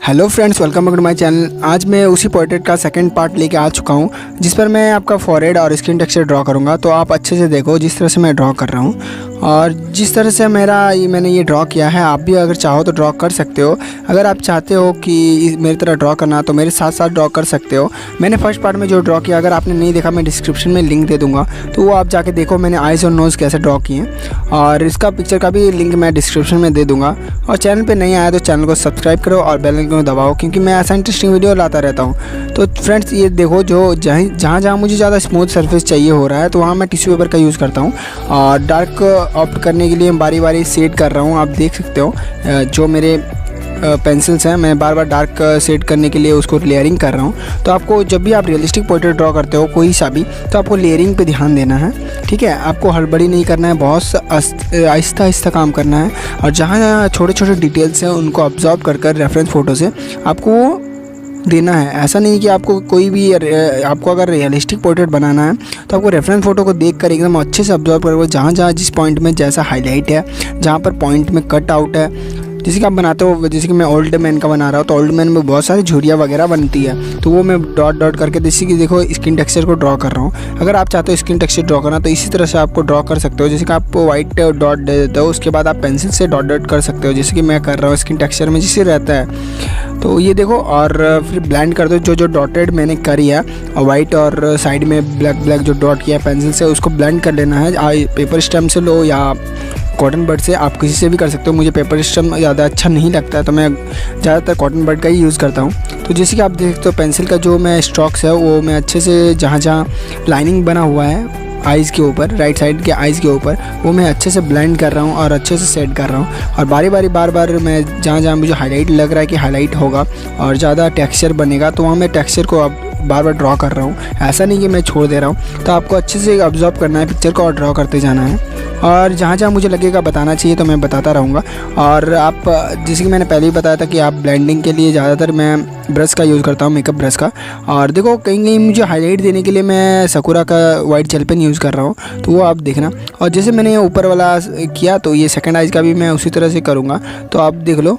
Hello friends, welcome back to my channel. आज मैं उसी पोर्ट्रेट का सेकंड पार्ट लेके आ चुका हूँ जिस पर मैं आपका फॉरहेड और स्किन टेक्सचर ड्रॉ करूँगा। तो आप अच्छे से देखो जिस तरह से मैं ड्रॉ कर रहा हूँ और जिस तरह से मैंने ये ड्रॉ किया है, आप भी अगर चाहो तो ड्रॉ कर सकते हो। अगर आप चाहते हो कि मेरी तरह ड्रॉ करना तो मेरे साथ साथ ड्रॉ कर सकते हो। मैंने फर्स्ट पार्ट में जो ड्रॉ किया, अगर आपने नहीं देखा मैं डिस्क्रिप्शन में लिंक दे दूँगा, तो वो आप जाके देखो मैंने आइज़ और नोज़ कैसे ड्रॉ किए, और इसका पिक्चर का भी लिंक मैं डिस्क्रिप्शन में दे दूँगा। और चैनल पर नहीं आया तो चैनल को सब्सक्राइब करो और बेल आइकन को दबाओ, क्योंकि मैं ऐसा इंटरेस्टिंग वीडियो लाता रहता हूँ। तो फ्रेंड्स ये देखो, जो जहाँ मुझे ज़्यादा स्मूथ सरफेस चाहिए हो रहा है तो वहाँ मैं टिश्यू पेपर का यूज़ करता हूँ। और डार्क ऑप्ट करने के लिए बारी बारी शेड कर रहा हूँ। आप देख सकते हो जो मेरे पेंसिल्स हैं, मैं बार बार डार्क शेड करने के लिए उसको लेयरिंग कर रहा हूँ। तो आपको जब भी आप रियलिस्टिक पोर्ट्रेट ड्रॉ करते हो कोई सा भी, तो आपको लेयरिंग पे ध्यान देना है, ठीक है। आपको हड़बड़ी नहीं करना है, बहुत आहिस्ता आहिस्ता काम करना है। और जहाँ छोटे छोटे डिटेल्स हैं उनको ऑब्जर्व कर रेफरेंस फ़ोटो से आपको देना है। ऐसा नहीं कि आपको आपको अगर रियलिस्टिक पोर्ट्रेट बनाना है तो आपको रेफरेंस फ़ोटो को देखकर एकदम अच्छे से ऑब्जर्व करोगे, जहाँ जिस पॉइंट में जैसा हाईलाइट है, जहाँ पर पॉइंट में कट आउट है। जैसे कि आप बनाते हो, जैसे कि मैं ओल्ड मैन का बना रहा हूँ, तो ओल्ड मैन में बहुत सारी झुर्रियाँ वगैरह बनती है, तो वो मैं डॉट डॉट करके, जैसे कि देखो स्किन टेक्सचर को ड्रॉ कर रहा हूँ। अगर आप चाहते हो स्किन टेक्सचर ड्रॉ करना तो इसी तरह से आपको ड्रॉ कर सकते हो। जैसे कि आप वाइट डॉट दे देते हो, उसके बाद आप पेंसिल से डॉट डॉट कर सकते हो, जैसे कि मैं कर रहा हूँ स्किन टेक्सचर में जैसे रहता है। तो ये देखो, और फिर ब्लेंड कर दो जो डॉटेड मैंने करी है, और वाइट और साइड में ब्लैक जो डॉट किया है पेंसिल से, उसको ब्लेंड कर लेना है। पेपर स्टैम्प से लो या कॉटन बड से, आप किसी से भी कर सकते हो। मुझे पेपर स्टैम्प ज़्यादा अच्छा नहीं लगता है तो मैं ज़्यादातर कॉटन बड का ही यूज़ करता हूँ। तो जैसे कि आप देख सकते हो पेंसिल का जो मैं स्ट्रोक्स है वो मैं अच्छे से जहाँ लाइनिंग बना हुआ है आइज़ के ऊपर, राइट साइड के आइज़ के ऊपर, वो मैं अच्छे से ब्लेंड कर रहा हूँ और अच्छे से सेट कर रहा हूँ। और बार बार मैं जहाँ मुझे हाईलाइट लग रहा है कि हाईलाइट होगा और ज़्यादा टेक्सचर बनेगा, तो वहाँ मैं टेक्सचर को अब बार बार ड्रॉ कर रहा हूँ। ऐसा नहीं कि मैं छोड़ दे रहा हूँ। तो आपको अच्छे से ऑब्जर्व करना है पिक्चर को और ड्रॉ करते जाना है, और जहाँ मुझे लगेगा बताना चाहिए तो मैं बताता रहूँगा। और आप, जैसे कि मैंने पहले ही बताया था कि आप ब्लेंडिंग के लिए ज़्यादातर मैं ब्रश का यूज़ करता हूँ, मेकअप ब्रश का। और देखो कहीं मुझे हाईलाइट देने के लिए मैं सकूरा का वाइट जेल पेन यूज़ कर रहा हूँ, तो वो आप देखना। और जैसे मैंने ऊपर वाला किया तो ये सेकंड आइज़ का भी मैं उसी तरह से करूँगा, तो आप देख लो।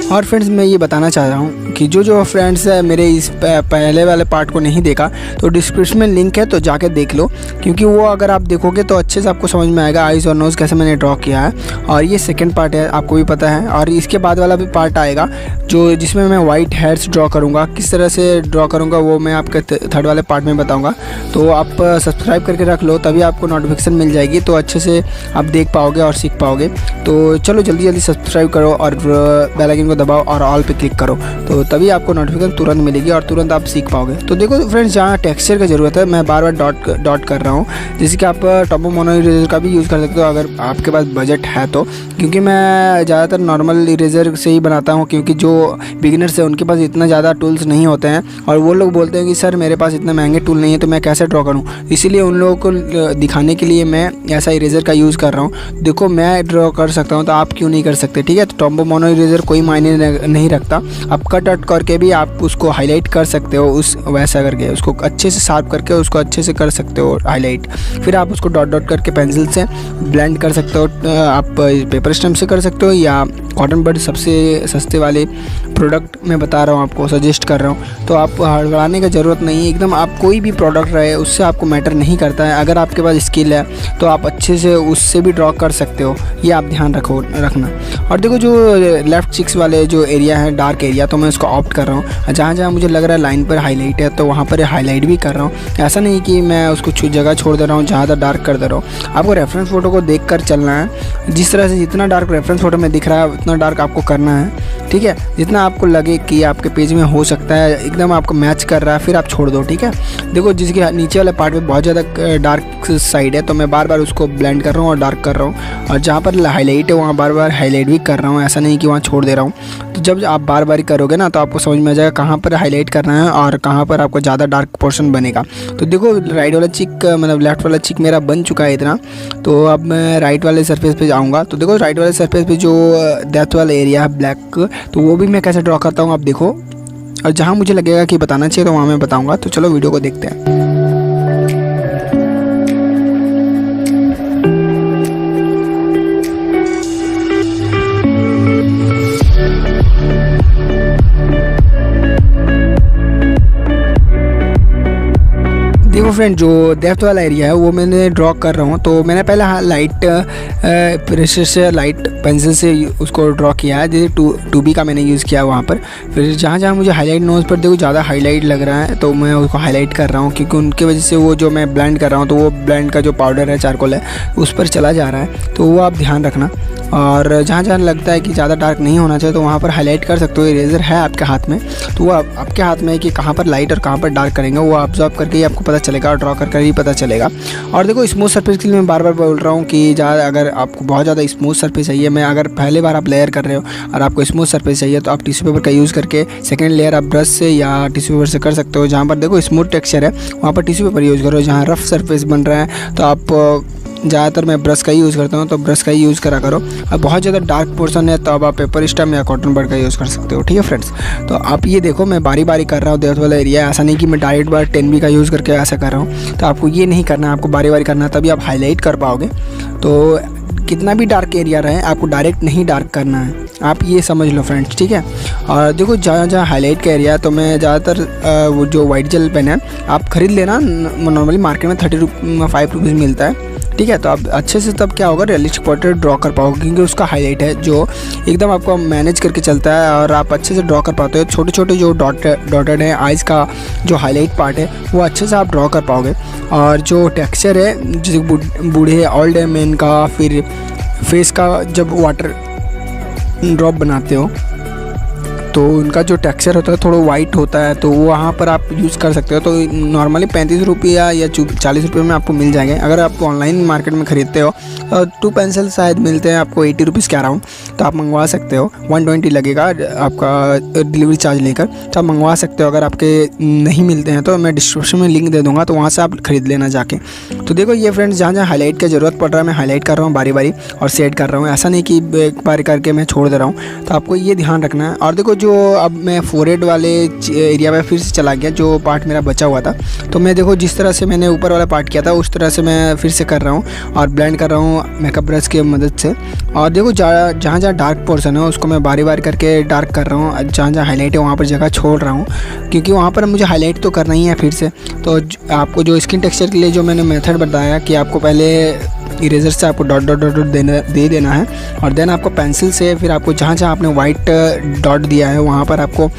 और फ्रेंड्स मैं ये बताना चाह रहा हूँ कि जो फ्रेंड्स मेरे इस पहले वाले पार्ट को नहीं देखा तो डिस्क्रिप्शन में लिंक है, तो जाके देख लो, क्योंकि वो अगर आप देखोगे तो अच्छे से आपको समझ में आएगा आइज़ और नोज़ कैसे मैंने ड्रॉ किया है। और ये सेकंड पार्ट है, आपको भी पता है। और इसके बाद वाला भी पार्ट आएगा जिसमें मैं वाइट हेड्स ड्रॉ करूँगा। किस तरह से ड्रॉ करूँगा वो मैं आपके थर्ड वाले पार्ट में बताऊँगा। तो आप सब्सक्राइब करके रख लो, तभी आपको नोटिफिकेशन मिल जाएगी, तो अच्छे से आप देख पाओगे और सीख पाओगे। तो चलो जल्दी सब्सक्राइब करो और बेल आइकन को दबाओ और ऑल पे क्लिक करो, तो तभी आपको नोटिफिकेशन तुरंत मिलेगी और तुरंत आप सीख पाओगे। तो देखो फ्रेंड्स, जहाँ टेक्सचर की ज़रूरत है मैं बार बार डॉट कर रहा हूँ। जैसे कि आप टॉपो मोनो इरेजर का भी यूज़ कर सकते हो अगर आपके पास बजट है तो, क्योंकि मैं ज़्यादातर नॉर्मल इरेजर से ही बनाता हूँ, क्योंकि जो बिगिनर्स है उनके पास इतना ज़्यादा टूल्स नहीं होते हैं, और वो लोग बोलते हैं कि सर मेरे पास इतने महंगे टूल नहीं है तो मैं कैसे ड्रॉ करूँ। इसीलिए उन लोगों को दिखाने के लिए मैं ऐसा इरेजर का यूज़ कर रहा हूँ। देखो मैं ड्रॉ कर सकता हूँ तो आप क्यों नहीं कर सकते, ठीक है। तो टॉपो मोनो इरेजर कोई मायने नहीं रखता, आप कट करके भी आप उसको हाईलाइट कर सकते हो, वैसा करके उसको अच्छे से शार्प करके उसको अच्छे से कर सकते हो हाईलाइट। फिर आप उसको डॉट डॉट करके पेंसिल से ब्लेंड कर सकते हो। आप पेपर स्टैम्प से कर सकते हो या कॉटन बड, सबसे सस्ते वाले प्रोडक्ट मैं बता रहा हूँ, आपको सजेस्ट कर रहा हूँ। तो आप हड़बड़ाने की ज़रूरत नहीं है, एकदम आप कोई भी प्रोडक्ट रहे उससे आपको मैटर नहीं करता है। अगर आपके पास स्किल है तो आप अच्छे से उससे भी ड्रॉ कर सकते हो, ये आप ध्यान रखना। और देखो जो लेफ़्ट चिक्स वाले जो एरिया है डार्क एरिया, तो मैं उसको ऑप्ट कर रहा हूँ। जहाँ मुझे लग रहा है लाइन पर हाईलाइट है तो वहाँ पर हाईलाइट भी कर रहा हूँ। ऐसा नहीं कि मैं उसको जगह छोड़ दे रहा हूँ, ज़्यादा डार्क कर दे रहा हूँ। आपको रेफरेंस फ़ोटो को देख कर चलना है, जिस तरह से जितना डार्क रेफरेंस फ़ोटो में दिख रहा है उतना डार्क आपको करना है, ठीक है। जितना आपको लगे कि आपके पेज में हो सकता है एकदम आपको मैच कर रहा है, फिर आप छोड़ दो, ठीक है। देखो जिसके नीचे वाले पार्ट में बहुत ज़्यादा डार्क साइड है तो मैं बार बार उसको ब्लेंड कर रहा हूँ और डार्क कर रहा हूँ, और जहाँ पर हाईलाइट है वहाँ बार बार हाईलाइट भी कर रहा हूँ। ऐसा नहीं कि वहाँ छोड़ दे रहा हूँ। तो जब आप बार बार करोगे ना तो आपको समझ में आ जाएगा कहाँ पर हाईलाइट करना है और कहाँ पर आपको ज़्यादा डार्क पोर्शन बनेगा। तो देखो राइट वाला चिक मतलब लेफ्ट वाला चिक मेरा बन चुका है इतना, तो अब मैं राइट वाले सरफेस पे जाऊँगा। तो देखो राइट वाले सरफेस पे जो डेप्थ वाला एरिया है ब्लैक, तो वो भी मैं कैसे ड्रॉ करता हूँ आप देखो, और जहाँ मुझे लगेगा कि बताना चाहिए तो वहाँ मैं बताऊँगा। तो चलो वीडियो को देखते हैं। देखो फ्रेंड, जो डेप्थ वाला एरिया है वो मैंने ड्रॉ कर रहा हूँ। तो मैंने पहले लाइट प्रेशर से लाइट पेंसिल से उसको ड्रॉ किया है, जैसे 2B का मैंने यूज़ किया वहाँ पर। फिर जहाँ जहाँ मुझे हाईलाइट नोज पर देखो ज़्यादा हाईलाइट लग रहा है तो मैं उसको हाईलाइट कर रहा हूँ, क्योंकि उनकी वजह से वो जो मैं ब्लेंड कर रहा हूँ तो वो ब्लेंड का जो पाउडर है, चारकोल है, उस पर चला जा रहा है। तो वो आप ध्यान रखना। और जहाँ जहाँ लगता है कि ज़्यादा डार्क नहीं होना चाहिए तो वहाँ पर हाईलाइट कर सकते हो। इरेज़र है आपके हाथ में, तो वो आपके हाथ में है कि कहाँ पर लाइट और कहाँ पर डार्क करेंगे, वो ऑब्जर्व करके ही आपको पता चलेगा और ड्रॉ कर ही पता चलेगा। और देखो स्मूथ सरफेस के लिए मैं बार बार बोल रहा हूँ कि ज़्यादा अगर आपको बहुत ज़्यादा स्मूथ सरफेस चाहिए, मैं अगर पहले बार आप लेयर कर रहे हो और आपको स्मूथ सरफेस चाहिए तो आप टिश्यू पेपर का यूज़ करके सेकेंड लेयर आप ब्रश से या टिश्यू पेपर से कर सकते हो। जहाँ पर देखो स्मूथ टेक्सचर है वहाँ पर टिश्यू पेपर यूज़ करो। जहाँ रफ सरफेस बन रहा है तो आप ज़्यादातर मैं ब्रश का ही यूज़ करता हूँ, तो ब्रश का ही यूज़ करा करो। और बहुत ज़्यादा डार्क पोर्शन है तो अब आप पेपर स्टम्प या कॉटन बड का यूज़ कर सकते हो। ठीक है फ्रेंड्स, तो आप ये देखो मैं बारी बारी कर रहा हूँ डेप्थ वाला एरिया। ऐसा नहीं कि मैं डायरेक्ट बार 10B का यूज़ करके ऐसा कर रहा हूँ, तो आपको ये नहीं करना है, आपको बारी बारी करना है, तभी आप हाईलाइट कर पाओगे। तो कितना भी डार्क एरिया रहे आपको डायरेक्ट नहीं डार्क करना है, आप ये समझ लो फ्रेंड्स। ठीक है, और देखो जहाँ जहाँ हाईलाइट का एरिया है तो मैं ज़्यादातर वो जो वाइट जेल पेन है आप ख़रीद लेना, नॉर्मली मार्केट में 5 रुपीज़ मिलता है। ठीक है, तो आप अच्छे से तब क्या होगा रियलिस्टिक पोर्ट्रेट ड्रॉ कर पाओगे, क्योंकि उसका हाईलाइट है जो एकदम आपको मैनेज करके चलता है और आप अच्छे से ड्रॉ कर पाते हो। छोटे छोटे जो डॉटेड है आइज़ का जो हाईलाइट पार्ट है वो अच्छे से आप ड्रॉ कर पाओगे। और जो टेक्सचर है जैसे बूढ़े ओल्ड मैन का, फिर फेस का जब वाटर ड्रॉप बनाते हो तो उनका जो टेक्सचर होता है थोड़ा वाइट होता है, तो वहाँ पर आप यूज़ कर सकते हो। तो नॉर्मली 35 रुपया या 40 रुपये में आपको मिल जाएंगे। अगर आप ऑनलाइन मार्केट में ख़रीदते हो 2 पेंसिल शायद मिलते हैं आपको 80 रुपीज़ के अराउंड, तो आप मंगवा सकते हो। 120 लगेगा आपका डिलीवरी चार्ज लेकर, तो आप मंगवा सकते हो। अगर आपके नहीं मिलते हैं तो मैं डिस्क्रिप्शन में लिंक दे दूँगा, तो वहाँ से आप ख़रीद लेना जाके। तो देखो ये फ्रेंड्स, जहाँ जहाँ हाईलाइट की ज़रूरत पड़ रहा है मैं हाईलाइट कर रहा हूँ बारी बारी और सेट कर रहा हूँ। ऐसा नहीं कि एक बार करके मैं छोड़ दे रहा हूँ, तो आपको ये ध्यान रखना है। और देखो जो अब मैं फोरहेड वाले एरिया में फिर से चला गया, जो पार्ट मेरा बचा हुआ था, तो मैं देखो जिस तरह से मैंने ऊपर वाला पार्ट किया था उस तरह से मैं फिर से कर रहा हूँ और ब्लेंड कर रहा हूँ मेकअप ब्रश की मदद से। और देखो जहाँ जहाँ डार्क पोर्शन है उसको मैं बारी बारी करके डार्क कर रहा हूँ। जहाँ जहाँ हाईलाइट है वहाँ पर जगह छोड़ रहा हूँ, क्योंकि वहाँ पर मुझे हाईलाइट तो करना ही है फिर से। तो आपको जो स्किन टेक्सचर के लिए जो मैंने मेथड बताया कि आपको पहले इरेज़र से आपको डॉट डॉट डॉट दे देना है, और देन आपको पेंसिल से फिर आपको जहाँ जहाँ आपने वाइट डॉट दिया है वहाँ पर आपको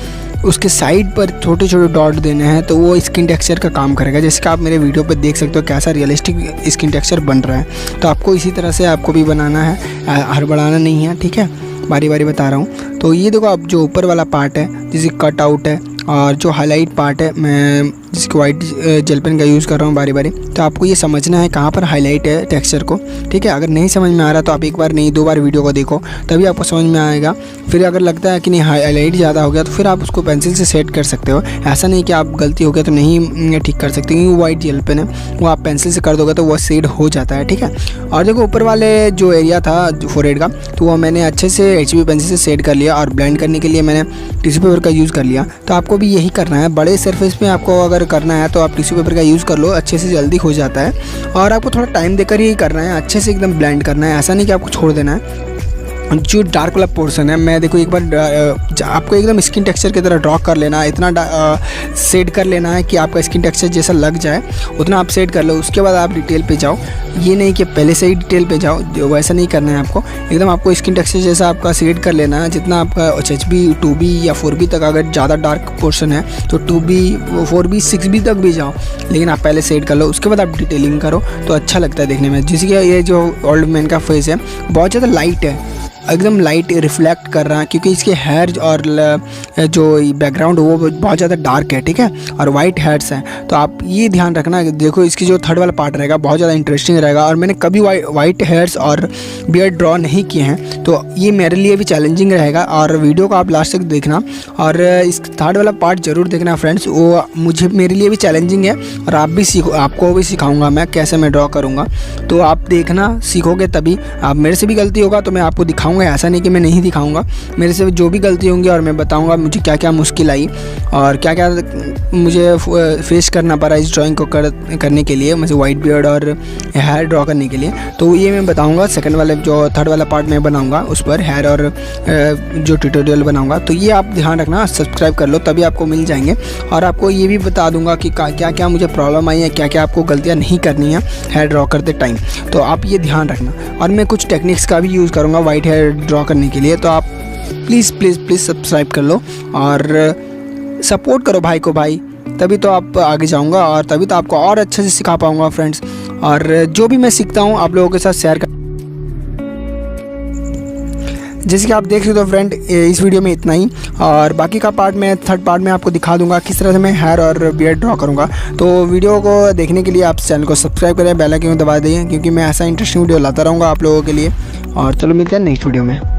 उसके साइड पर छोटे छोटे डॉट देने हैं, तो वो स्किन टेक्सचर का काम करेगा। जैसे कि आप मेरे वीडियो पर देख सकते हो कैसा रियलिस्टिक स्किन टेक्सचर बन रहा है। तो आपको इसी तरह से आपको भी बनाना है, हड़बड़ाना नहीं है। ठीक है, बारी बारी बता रहा हूँ। तो ये देखो आप जो ऊपर वाला पार्ट है जिसे कट आउट है, और जो हाईलाइट पार्ट है मैं जिसको वाइट जेल पेन का यूज़ कर रहा हूँ बारी बारी। तो आपको ये समझना है कहाँ पर हाईलाइट है टेक्सचर को। ठीक है, अगर नहीं समझ में आ रहा तो आप एक बार नहीं 2 बार वीडियो को देखो, तभी आपको समझ में आएगा। फिर अगर लगता है कि नहीं हाईलाइट ज़्यादा हो गया तो फिर आप उसको पेंसिल से सेट कर सकते हो। ऐसा नहीं कि आप गलती हो गया तो नहीं ठीक कर सकते, क्योंकि वाइट जेल पेन है वो आप पेंसिल से कर दोगे तो वो शेड हो जाता है। ठीक है, और देखो ऊपर वाले जो एरिया था फोरहेड का, तो वो मैंने अच्छे से HB पेंसिल से सेट कर लिया और ब्लेंड करने के लिए मैंने टिश्यू पेपर का यूज़ कर लिया। तो आपको भी यही करना है। बड़े सरफेस में आपको अगर करना है तो आप टिश्यू पेपर का यूज़ कर लो, अच्छे से जल्दी हो जाता है। और आपको थोड़ा टाइम देकर ही करना है, अच्छे से एकदम ब्लेंड करना है, ऐसा नहीं कि आपको छोड़ देना है। जो डार्क वाला पोर्शन है मैं देखो एक बार आपको एकदम स्किन टेक्सचर की तरह ड्रॉ कर लेना है, इतना सेट कर लेना है कि आपका स्किन टेक्सचर जैसा लग जाए उतना आप सेट कर लो। उसके बाद आप डिटेल पे जाओ, ये नहीं कि पहले से ही डिटेल पे जाओ, वैसा नहीं करना है आपको। एकदम आपको स्किन टेक्सचर जैसा आपका सेट कर लेना है। जितना आपका HB 2B या 4B तक अगर ज़्यादा डार्क पोर्शन है तो 2B 4B 6B तक भी जाओ, लेकिन आप पहले सेट कर लो, उसके बाद आप डिटेलिंग करो तो अच्छा लगता है देखने में। जिसकी ये जो ओल्ड मैन का फेस है बहुत ज़्यादा लाइट है, एकदम लाइट रिफ्लेक्ट कर रहा है, क्योंकि इसके हेयर और जो बैकग्राउंड वो बहुत ज़्यादा डार्क है। ठीक है, और वाइट हेयर्स हैं। तो आप ये ध्यान रखना, देखो इसकी जो थर्ड वाला पार्ट रहेगा बहुत ज़्यादा इंटरेस्टिंग रहेगा। और मैंने कभी वाइट हेयर्स और बियर्ड ड्रॉ नहीं किए हैं, तो ये मेरे लिए भी चैलेंजिंग रहेगा। और वीडियो को आप लास्ट तक देखना, और इस थर्ड वाला पार्ट ज़रूर देखना फ्रेंड्स, वो मेरे लिए भी चैलेंजिंग है। और आप भी सीखो, आपको भी सिखाऊंगा मैं कैसे मैं ड्रॉ करूँगा, तो आप देखना सीखोगे तभी। आप मेरे से भी गलती होगा तो मैं आपको दिखाऊँगा दिखाऊंगा, ऐसा नहीं कि मैं नहीं दिखाऊंगा। मेरे से जो भी गलती होंगी और मैं बताऊंगा मुझे क्या क्या मुश्किल आई और क्या क्या मुझे फेस करना पड़ा इस ड्राइंग को करने के लिए, मुझे वाइट बियर्ड और हेयर ड्रॉ करने के लिए। तो ये मैं बताऊंगा सेकंड वाले जो थर्ड वाला पार्ट मैं बनाऊंगा उस पर हेयर और जो ट्यूटोरियल बनाऊंगा। तो ये आप ध्यान रखना, सब्सक्राइब कर लो तभी आपको मिल जाएंगे। और आपको ये भी बता दूंगा कि क्या क्या मुझे प्रॉब्लम आई है, क्या क्या आपको गलतियाँ नहीं करनी है हेयर ड्रॉ करते टाइम। तो आप ये ध्यान रखना। और मैं कुछ टेक्निक्स का भी यूज़ करूँगा वाइट हेयर ड्रॉ करने के लिए। तो आप प्लीज़ प्लीज़ प्लीज़ सब्सक्राइब कर लो और सपोर्ट करो भाई को भाई, तभी तो आप आगे जाऊंगा और तभी तो आपको और अच्छे से सिखा पाऊंगा फ्रेंड्स। और जो भी मैं सीखता हूं आप लोगों के साथ शेयर कर। जैसे कि आप देख सकते हो फ्रेंड, इस वीडियो में इतना ही और बाकी का पार्ट में थर्ड पार्ट में आपको दिखा दूंगा किस तरह से मैं हेयर और बियर्ड ड्रॉ करूंगा। तो वीडियो को देखने के लिए आप चैनल को सब्सक्राइब करें, बेल आइकन दबा दें, क्योंकि मैं ऐसा इंटरेस्टिंग वीडियो लाता रहूँगा आप लोगों के लिए। और चलो मिलते हैं नेक्स्ट वीडियो में।